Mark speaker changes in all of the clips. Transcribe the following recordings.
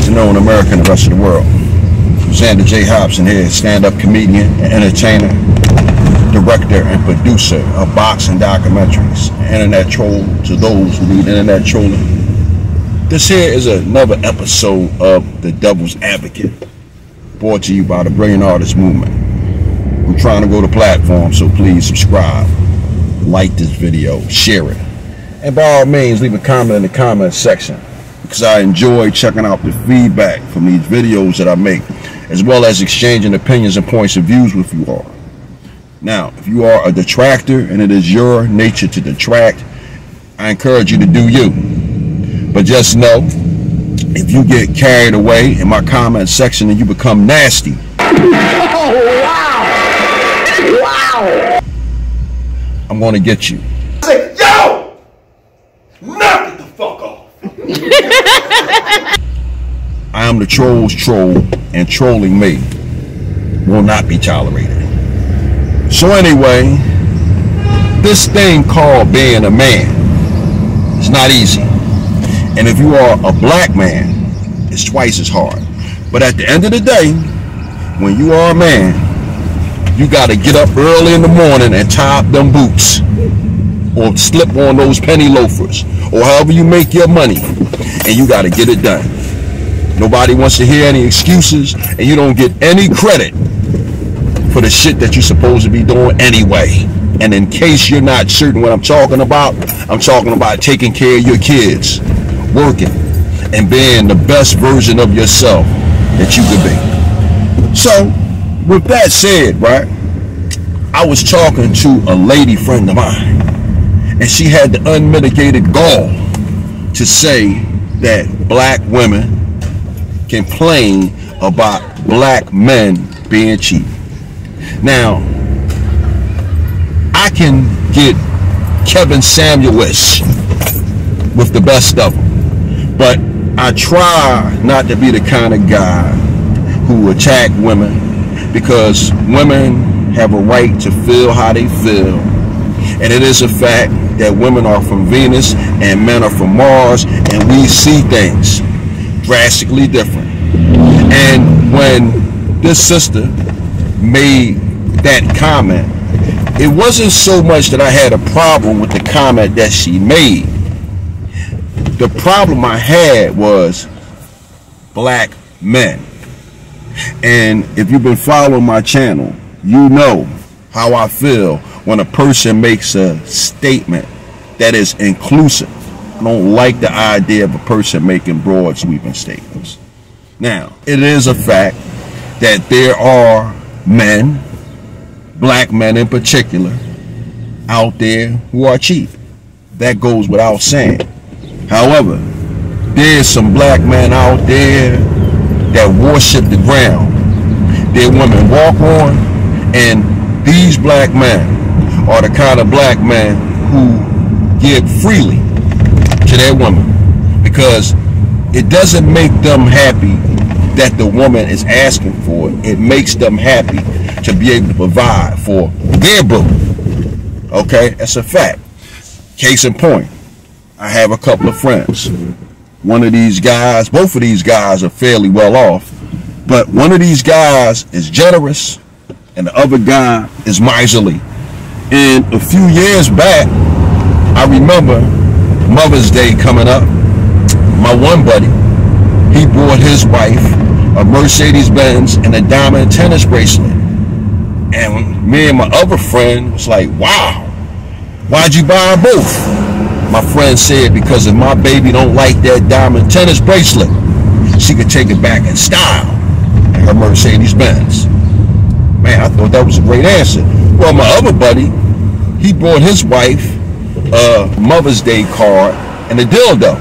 Speaker 1: to know in America and the rest of the world. Xander J. Hobson here, stand-up comedian and entertainer, director and producer of boxing documentaries, internet troll to those who need internet trolling. This here is another episode of The Devil's Advocate, brought to you by the Brilliant Artist Movement. We're trying to go to platform, so please subscribe, like this video, share it, and by all means leave a comment in the comment section, because I enjoy checking out the feedback from these videos that I make, as well as exchanging opinions and points of views with you all. Now, if you are a detractor and it is your nature to detract, I encourage you to do you. But just know, if you get carried away in my comment section and you become nasty, oh, wow! I'm gonna get you.
Speaker 2: Say, yo! Knock it the fuck off!
Speaker 1: I am the troll's troll, and trolling me will not be tolerated. So anyway, this thing called being a man is not easy. And if you are a black man, it's twice as hard. But at the end of the day, when you are a man, you got to get up early in the morning and tie up them boots, or slip on those penny loafers, or however you make your money, and you got to get it done. Nobody wants to hear any excuses, and you don't get any credit for the shit that you're supposed to be doing anyway. And in case you're not certain what I'm talking about taking care of your kids, working, and being the best version of yourself that you could be. So, with that said, right, I was talking to a lady friend of mine, and she had the unmitigated gall to say that black women complain about black men being cheap. Now, I can get Kevin Samuel-ish with the best of them, but I try not to be the kind of guy who attack women, because women have a right to feel how they feel, and it is a fact that women are from Venus and men are from Mars, and we see things drastically different. And when this sister made that comment, it wasn't so much that I had a problem with the comment that she made. The problem I had was black men. And if you've been following my channel, you know how I feel when a person makes a statement that is inclusive. I don't like the idea of a person making broad sweeping statements. Now, it is a fact that there are men, black men in particular, out there who are cheap. That goes without saying. However, there's some black men out there that worship the ground their women walk on, and these black men are the kind of black men who give freely to their women, because it doesn't make them happy that the woman is asking for it. It makes them happy to be able to provide for their boo. Okay, that's a fact. Case in point, I have a couple of friends. One of these guys, both of these guys are fairly well off, but one of these guys is generous and the other guy is miserly. And a few years back, I remember Mother's Day coming up. My one buddy, he bought his wife a Mercedes-Benz and a diamond tennis bracelet. And me and my other friend was like, wow, why'd you buy them both? My friend said, because if my baby don't like that diamond tennis bracelet, she could take it back in style in her Mercedes-Benz. Man, I thought that was a great answer. Well, my other buddy, he bought his wife a Mother's Day card and a dildo.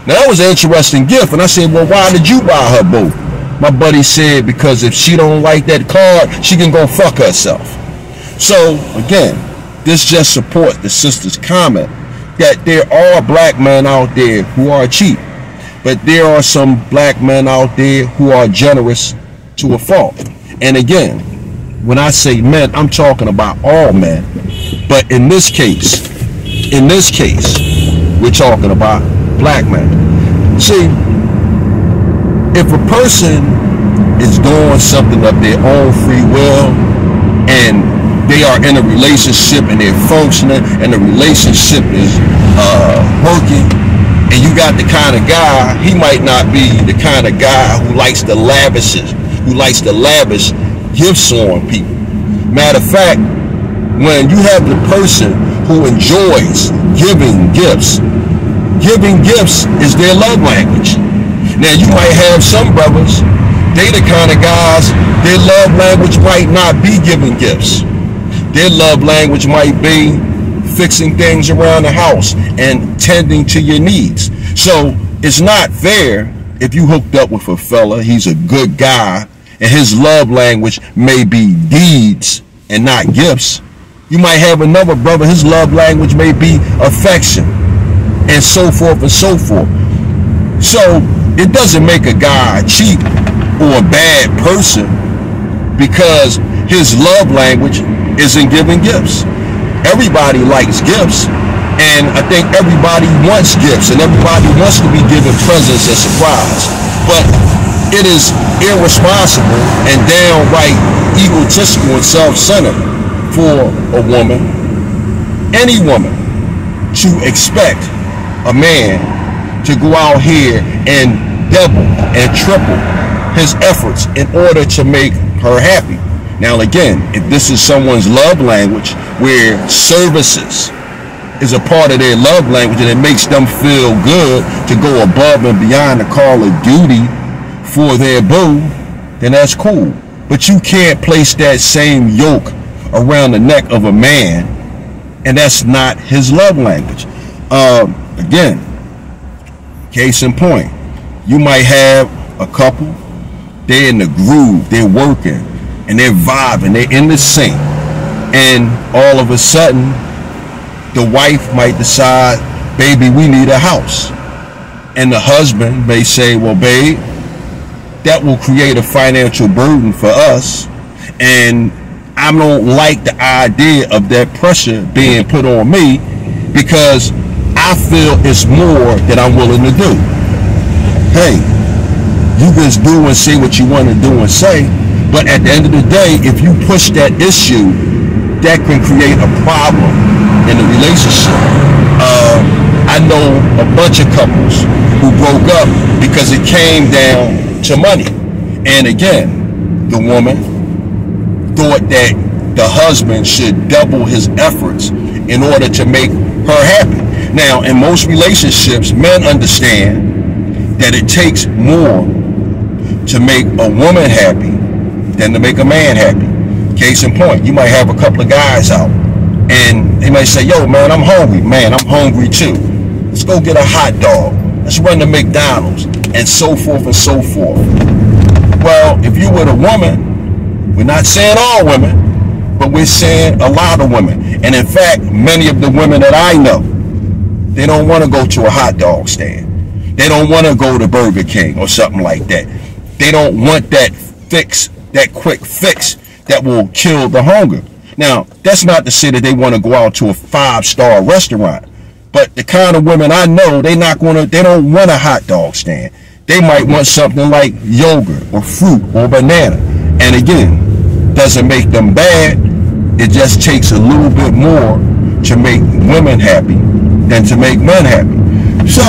Speaker 1: Now, that was an interesting gift, and I said, well, why did you buy her both? My buddy said, because if she don't like that card, she can go fuck herself. So, again, this just supports the sister's comment that there are black men out there who are cheap, but there are some black men out there who are generous to a fault. And again, when I say men, I'm talking about all men. But in this case, we're talking about black men. See, if a person is doing something of their own free will and they are in a relationship and they're functioning and the relationship is working, and you got the kind of guy, he might not be the kind of guy who likes to lavish gifts on people. Matter of fact, when you have the person who enjoys giving gifts is their love language. Now you might have some brothers, they the kind of guys, their love language might not be giving gifts. Their love language might be fixing things around the house and tending to your needs. So it's not fair if you hooked up with a fella, he's a good guy, and his love language may be deeds and not gifts. You might have another brother, his love language may be affection, and so forth and so forth. So it doesn't make a guy cheap or a bad person because his love language isn't giving gifts. Everybody likes gifts, and I think everybody wants gifts, and everybody wants to be given presents and surprise. But it is irresponsible and downright egotistical and self-centered for a woman, any woman, to expect a man to go out here and double and triple his efforts in order to make her happy. Now again, if this is someone's love language where services is a part of their love language and it makes them feel good to go above and beyond the call of duty for their boo, then that's cool. But you can't place that same yoke around the neck of a man, and that's not his love language. Again, case in point, you might have a couple, they're in the groove, they're working, and they're vibing, they're in the sync, and all of a sudden, the wife might decide, baby, we need a house. And the husband may say, well, babe, that will create a financial burden for us, and I don't like the idea of that pressure being put on me because I feel it's more that I'm willing to do. Hey, you just do and say what you want to do and say, but at the end of the day, if you push that issue, that can create a problem in the relationship. I know a bunch of couples who broke up because it came down to money. And again, the woman thought that the husband should double his efforts in order to make her happy. Now, in most relationships, men understand that it takes more to make a woman happy than to make a man happy. Case in point, you might have a couple of guys out and they might say, yo, man, I'm hungry. Man, I'm hungry too. Let's go get a hot dog. Let's run to McDonald's, and so forth and so forth. Well, if you were a woman, we're not saying all women, but we're saying a lot of women. And in fact, many of the women that I know, they don't want to go to a hot dog stand. They don't want to go to Burger King or something like that. They don't want that fix, that quick fix that will kill the hunger. Now, that's not to say that they want to go out to a 5-star restaurant, but the kind of women I know, they don't want a hot dog stand. They might want something like yogurt or fruit or banana. And again, doesn't make them bad. It just takes a little bit more to make women happy than to make men happy. So,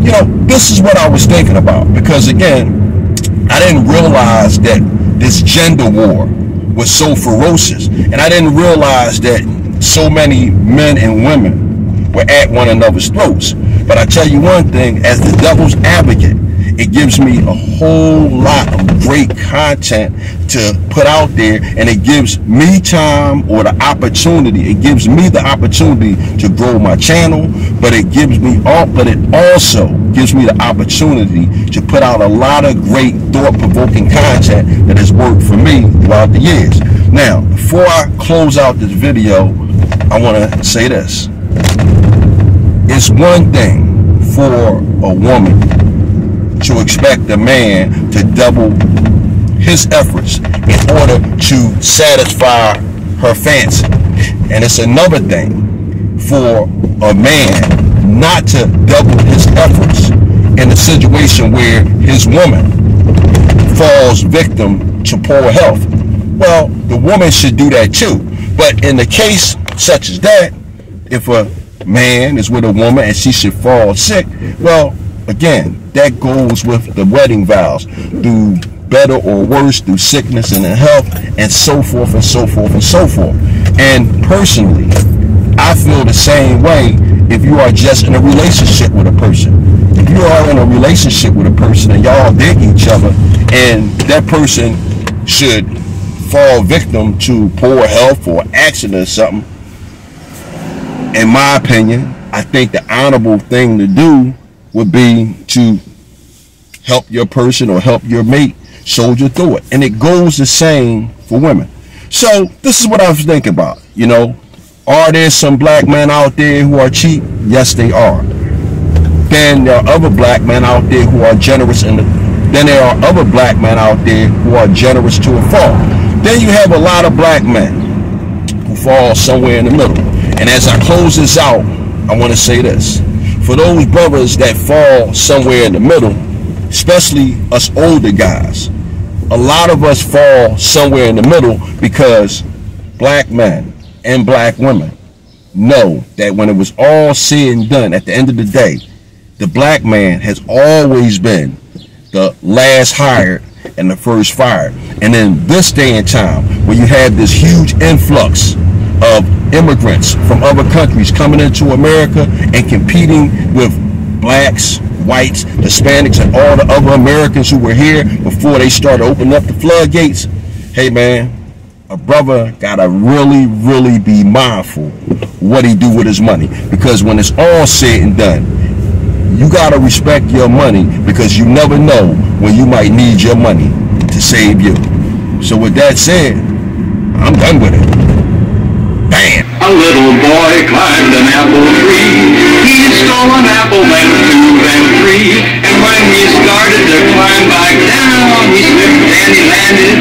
Speaker 1: you know, this is what I was thinking about, because again, I didn't realize that this gender war was so ferocious, and I didn't realize that so many men and women were at one another's throats. But I tell you one thing, as the devil's advocate, it gives me a whole lot of great content to put out there, and it gives me time, or the opportunity, it gives me the opportunity to grow my channel, but it also gives me the opportunity to put out a lot of great thought-provoking content that has worked for me throughout the years. Now, before I close out this video, I want to say this. It's one thing for a woman to expect a man to double his efforts in order to satisfy her fancy. And it's another thing for a man not to double his efforts in a situation where his woman falls victim to poor health. Well, the woman should do that too. But in the case such as that, if a man is with a woman and she should fall sick, well, again, that goes with the wedding vows, through better or worse, through sickness and health, and so forth and so forth and so forth. And personally, I feel the same way if you are just in a relationship with a person. If you are in a relationship with a person and y'all dig each other, and that person should fall victim to poor health or accident or something, in my opinion, I think the honorable thing to do would be to help your person or help your mate soldier through it. And it goes the same for women. So this is what I was thinking about. You know, are there some black men out there who are cheap? Yes, they are. Then there are other black men out there who are generous, and then there are other black men out there who are generous to a fault. Then you have a lot of black men who fall somewhere in the middle. And as I close this out, I want to say this. For those brothers that fall somewhere in the middle, especially us older guys, a lot of us fall somewhere in the middle because black men and black women know that when it was all said and done, at the end of the day, the black man has always been the last hired and the first fired. And in this day and time, when you have this huge influx of immigrants from other countries coming into America and competing with blacks, whites, Hispanics, and all the other Americans who were here before they started opening up the floodgates, hey man, a brother gotta really be mindful what he do with his money. Because when it's all said and done, you gotta respect your money, because you never know when you might need your money to save you. So with that said, I'm done with it. BAM!
Speaker 3: A little boy climbed an apple tree. He stole an apple, then two, then three. And when he started to climb back down, he slipped and he landed